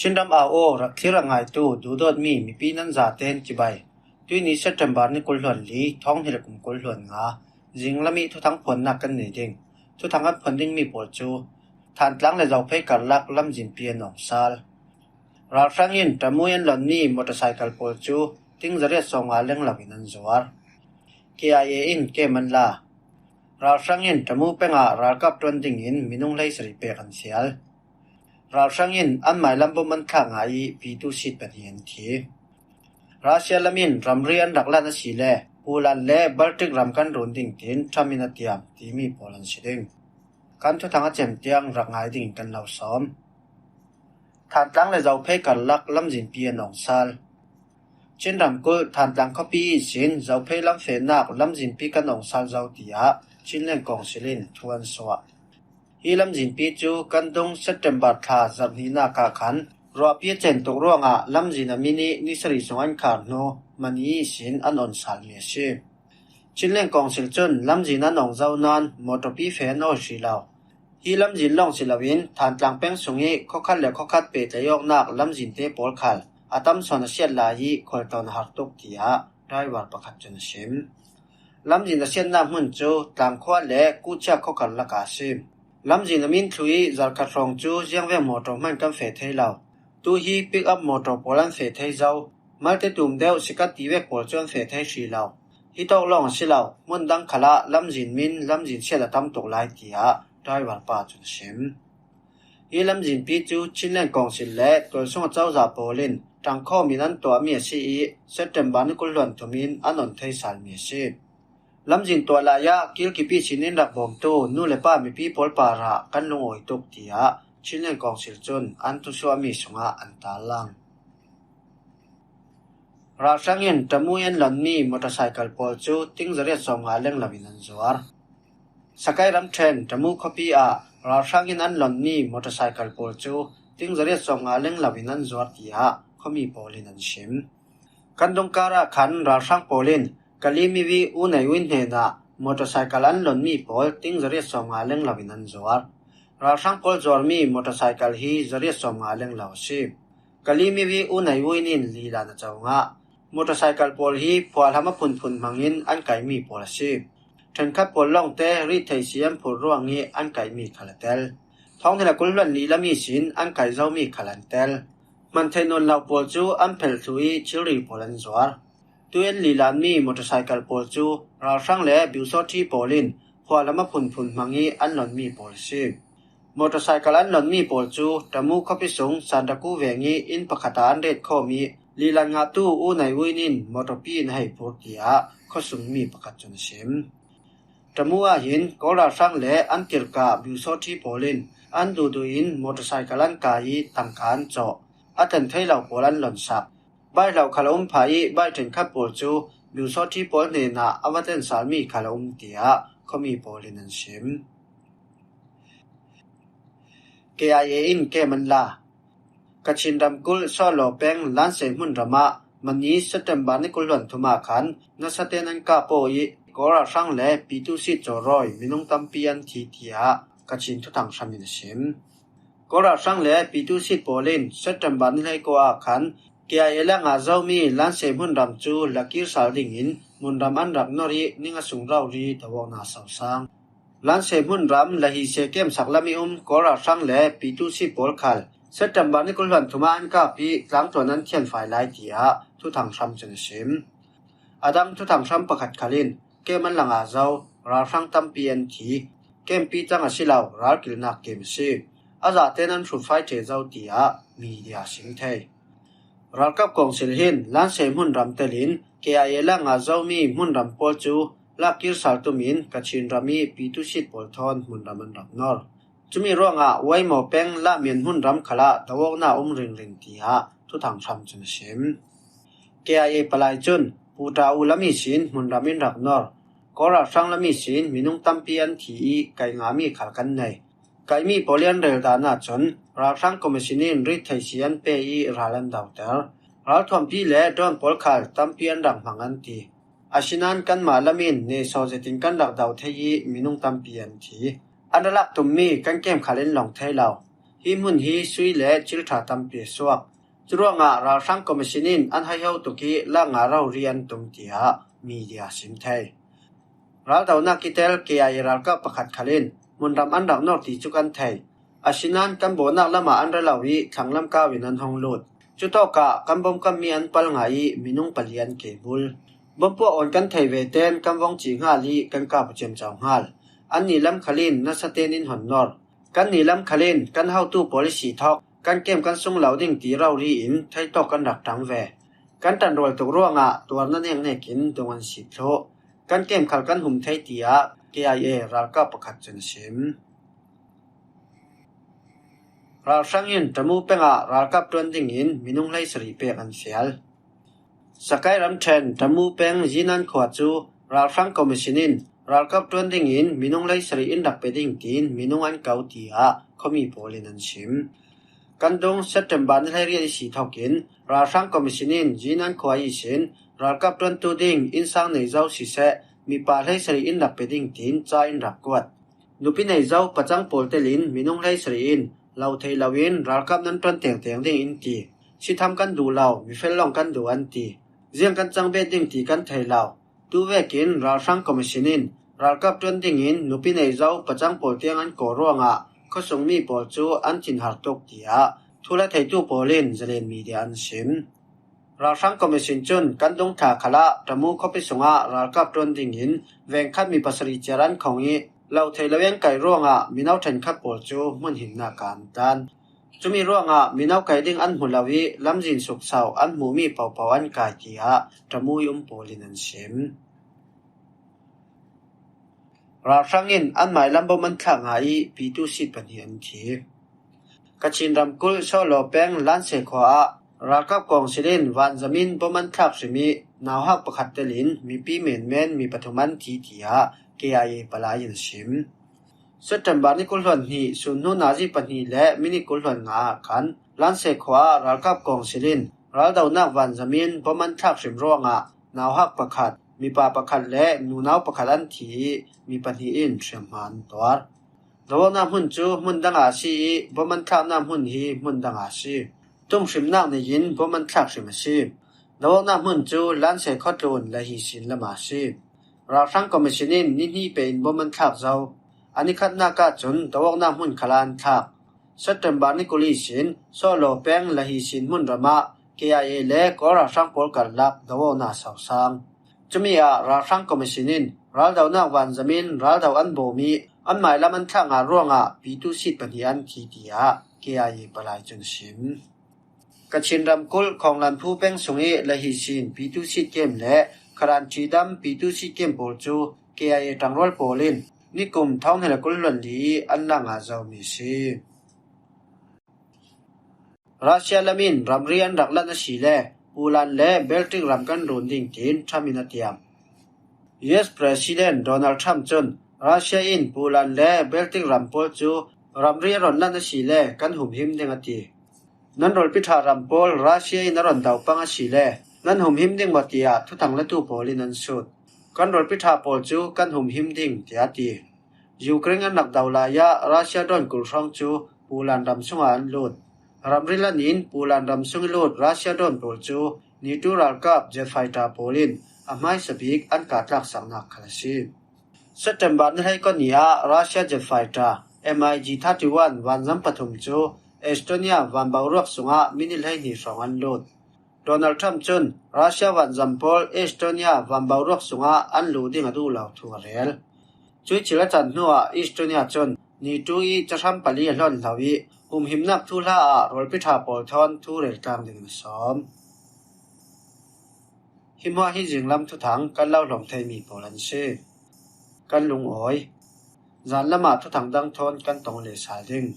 ชินดำอาโอรักที่รังไงตู้ดูดอดมีปีนันจ่าเต้นจีใบด้วยนี้เซตเทมบาร์นี่กุลหลวนลีท้องเฮลกุมกุลหลวนงาจิงละมีทุกทั้งผลนักกันนี่ดิ่งทุกทั้งอันผลดิ่งมีปวดจูทานตั้งเลยเราเพ่กันลักลำจินเปียนองซาลราฟังยินตะมุยันหลอนนี่มอเตอร์ไซค์ปวดจูทิ้งจะเรียกส่งอาเล็งหลักนันจวาร์KIAอินเกมันลาราฟังยินตะมูเป็งอารากับตวนดิ่งอินมินุงไลสริเปกันเสียลราฟังยินอันหมายลำบมันข้างไอพีตูสิทธิ์เป็นเห็นทีรัสเซียละมินรำเรียนรักลานสีเล่ปูลันเล่บัลติกรำกันรุนดิ่งทินทามินาติยามที่มีโปลันสิดิ่งกันทุกทางเจมเตียงรักไงดิ่งกันเหล่าซ้อมทานตั้งเลยเราเพ่กันลักลำจินเปียนองซาลเช่นรำกุลทานตั้งข้อปีสินเราเพ่ลำเฟนักลำจินปีกันองซาลเราตียาชินเล่นกองสิลินทวนสวะฮีลำจินปีจูกันดงเซตเทมเบอร์ท่าจับนีนากาขันรอพี่เจนตกร่วงลำจินามินินิสริสงอันคาร์โนมันยี่สินอันอนซาลเมียชีชินเล่นกองสิลจนลำจินันองเจ้านานมอตปีเฟนโอชิลาวฮีลำจินลองสิลาวินทานตั้งเป็งสงยี่ข้อคัดและข้อคัดเปตยอกนักลำจินเตปอลคัลอาตัมสอนเสียลายีคอยตอนหาตุกที่าได้วาร์ประคัดจนชิมลำจินเสียนน้ำหุ่นจูตั้งขวานและกู้เจ้าข้อคัดละกาซิมลำจินมินทุยจัลกัดรองจูยังเวมอตมันกันเฟทให้เราตูฮีปิกอัพมอตโปลันเฟทให้เจ้ามาเตตุมเดวสิกัดตีเวกโปลจนเฟทให้ชีเราฮิตอกลองสิเรามุ่นดังขละลำจินมินลำจินเสียละตั้มตกลายที่าได้วาร์ป้าจนชิมฮีลำจินปีจูชินเล่นกองสิเล่ตัวส่งเจ้าจ่าโปลินจังข้อมีนั้นตัวเมียซีเซตเต็มบานกุลหลวนทุมินอันนนเทสาลเมียซีลำจินตัวลายากิลกิปีชินินรักบอมตูนู่เลป้ามีปีปอลปาระกันลงโอยตกที่าชินเล่นกองสิลจนอันตุสวามีสงาอันตาลังราชังยินตะมุยันหลันนี่มอเตอร์ไซค์ปอลจูทิ้งจะเรียกสงาเล่งลาวินันจวาร์สกายรัมเทรนตะมุขปีอาราชังยินอันหลันนี่มอเตอร์ไซค์ปอลจูทิ้งจะเรียกสงาเล่งลาวินันจวาร์ที่าเขามีโปลินันชิมกันดงการะขันราชังโปลินกะลีมีวีอุนัยวินเฮนะมอเตอร์ไซค์อันหลันมีโปลทิ้งจะเรียกสงาเล่งลาวินันจวาร์ราชังโปลจวร์มีมอเตอร์ไซค์ฮีจะเรียกสงาเล่งลาวชิมกะลีมีวีอุนัยวินินลีลานะเจ้างะมอเตอร์ไซค์โปลฮีพวาลหามพุนมังอินอันไกมีโปลชิมถึงขับโปลล่องเตรีไทยเสียมผู้ร่วงงี้อันไกมีขลันเตลท้องที่ละกุลวันลีละมีสินอันไกเจ้ามีขลันเตลมันเทนนลาวโปลจูอันเพลทุยชิริโปลันจวาร์ตัวเอ็นลีลานมีมอเตอร์ไซค์โปลจูราชังเล่บิวโซที่โปลินพวาลหามพุนมังงี้อันหลอนมีโปลชิมมอเตอร์ไซค์อันหลอนมีโปลจูตะมูข้อพิสงสันตะกูเวงี้อินปะขตานเด็ดข้อมีลีลานงาตู้อูในวินินมอเตอร์ปีนให้พูดที่าข้อสุงมีประคัดจนชิมตะมูอาหินก็ราชังเล่อันติรกาบิวโซที่โปลินอันดูอินมอเตอร์ไซค์อันกายตังการเจาะอาจารย์ไทยเหล่าโปลันหล่นสับใบเหล่าคาลุมพายใบถึงขับโปลจูบิวโซที่โปลเนนาอวตารสามีคาลุมเตียเขามีโปลินันชิมKIAอินเกมันลากชินดำกุลซอโลเปงล้านเซมุนรามะมันนี้สเต็มบานิกุลหลวนทุมาขันนัสเตนันกาโปยกอราชังเล่ปีตุสิจอรอยมินุงตัมปียันทีเทียกชินทุตังชามินชิมกอราชังเล่ปีตุสิโปลินสเต็มบานิเลโกอาขันKIAละงาเจ้ามีล้านเซมุนรำจูลักิรสาลดิงินมุนรำอันรับนอรีนิงสุงรารีตะวงนาสาวสังล้านเซมุนรำละฮิเซเกมสักลามิกอราชังเล่ปีตุสิโปลคัลเซตจำบันนิกุลวันทุมาอันกาปีหลังตัวนั้นเทียนฝ่ายไล่ที่าทุทางช้ำจนชิมอดัมทุทางช้ำประคัดขลินเกมันหลังอาเจ้าราชังตั้มปีนทีเกมปีจังอาศิลาวรากิลนักเกมซีอาจารย์เตนันสุดไฟเจเจ้าที่ามีเดียสิงเทรักับกองสิลหินล้านเซมุนรำเตลินKIAละงาเจ้ามีมุนรำโปจูลักกิรสาลตุมินกัชินรามีปีตุสิตโปลทอนมุนรำมันรำนอร์จุมีร่วงไว้หมอเป็งละเมียนหุ่นรำขละตะวกหน้าริงที่าทุทางทำจนชิมKIAปลายจุนปูตาอุลามิสินมุนรำมินรักนอร์ก็ราชังละมิสินมินุงตัมปีอันทีไกงามีขัลกันในไกมีโปเลียนเรลดานาจนราชังคอมมิชนินริทไทเซียนเปย์ราลันดาวเตอร์ราทอมพีเล่ดอนโปลคัลตัมปีอันรักมังอันทีอาชินันกันมาละมินเนโซเจตินกันรักดาวเทียมินุงตัมปีอันทีอันดับตุมมีกันเกมขาเล่นหลงเทเหล่า hi mun hi sui le chil tha tam pi suak churonga ra sang commissionin an hai ho tuki la nga rau rian tum tia media sim thai ral dau na kitel KI ral ka pakhat khalin munram an rak nor ti chukan thai asinan kan bo nak lama an ralawi thanglam ka winan hong lut chutoka kambom kam mi an pal ngai minung palian kebul bompo on kan thai ve ten kamwong chi nga li kan ka pchem chaw ngal an ni lam khalin na saten in hon nor kan ni lam khalin kan how to policy thok kan kem kan sung loading ti rau ri in thai to kan rak tang ve kan tan rol tuk ruanga tuar na neng nekin tungan si thlo kan kem khal kan hum thai tia KIA ral ka pakhat chen sim ral sangin tamu penga ral kap trending in minung lai sri pe kan fial sakai ram then tamu peng jinan khwa chu ral sang commissionin ral kap trending in minung lai sri in dak peding tin minung an kau tia khomi polin an sim kandong September ni ri si thokin ral sang commissionin jinan khwa yi sin ral kap tren tu ding in sang nei zau si se mi pa lai sri in dak peding tin cha in rak kwat nupi nei zau pachang poltelin minung lai sri in lau thei lawin ral kap nan tren teng teng ding in ti si tham kan du lau mi fel long kan du an ti riêng kan chang be ding ti kan thei lau tu vekin ral sang commissionin ral kap tren ding in nupi nei zau pachang polteng an ko ronga ko sung mi pol chu an tin har tok tia thula thei tu polin zelen media an sim ral sang commission chun kan dong tha khala tamu khopi sunga ral kap tren ding in veng khat mi pasari charan khongi lau thei laweng kai ronga minau then khat pol chu mun hin na kan tan chumi ronga minau kai ding an hulawi lamjin suk sau an mu mi pau pau an kai tia tamu yum polin an sim ral sangin an mai lambo man thla ngai P2 sit pani an thi kachin ramkul solo peng lan se khwa ral kap kong sirin wan zamin boman thak simi naw hak pakhat telin mi pi men mi pathuman thi tia KIA palayin sim September ni kulhon hi sunnu naji pani le mini kulhon nga kan lan se khwa ral kap kong sirin ral dau nak wan zamin boman thak sim ronga naw hak pakhat mi pa pakhat le nu naw pakhat an thi mi pani in threman twar dawna hun chu mun danga si boman thak nam hun hi mun danga si tum sim nak ne yin boman thak sim si dawna hun chu lan se khotlun la hi sin lama si ral sang commissionin ni ni pe in boman thak zau ani khat na ka chun dawna hun khalan thak September ni kulisin solo peng la hi sin mun rama KIA le kora sang pol karlak dawna sausang chumia ral sang commissionin ral dawna wan zamin ral daw an bomi an mai lam an thak nga ronga P2 sit pani an thi tia KIA palai chun sim kachin ramkul khonglan phu peng sungi la hi sin P2 sit kem le kharan chidam P2 sit kem pol chu KIA tangrol polin nikum thong hela kul lon li an na nga zau mi si Russia lamin ramrian rakla na sile ulan le Baltic ram kan runding tin thaminatiam US President Donald Trump chun Russia in Poland le Baltic rampol chu ramria ron na sile kan hum him dengati nan rol pitha rampol Russia in ron daw panga sile nan hum him ding matia thu thang la tu polin an sut kan rol pitha pol chu kan hum him ding tiati Ukraine an nak dawla ya Russia don kul rong chu Poland ram sunga an lut ramrila nin Poland ram sung lut Russia don pol chu ni tu ral kap jet fighter polin amai sabik an ka tlak sangnak khalasi September ni hai ko nia Russia jet fighter MiG-31 wanzam pathum chu Estonia wan bawruak sunga minil hai ni rong an lut Donald Trump chun Russia wanzam pol Estonia wan bawruak sunga an lu ding adu law thu rel chui chila chan nuwa Estonia chun ni tu I chasham pali hlon lawi himnak thu la a rol pitha pol thon thu rel tang ding som himwa hi jinglam thu thang kan lau long thei mi polan se kan lung oi zan lama thu thang dang thon kan tong le sa ding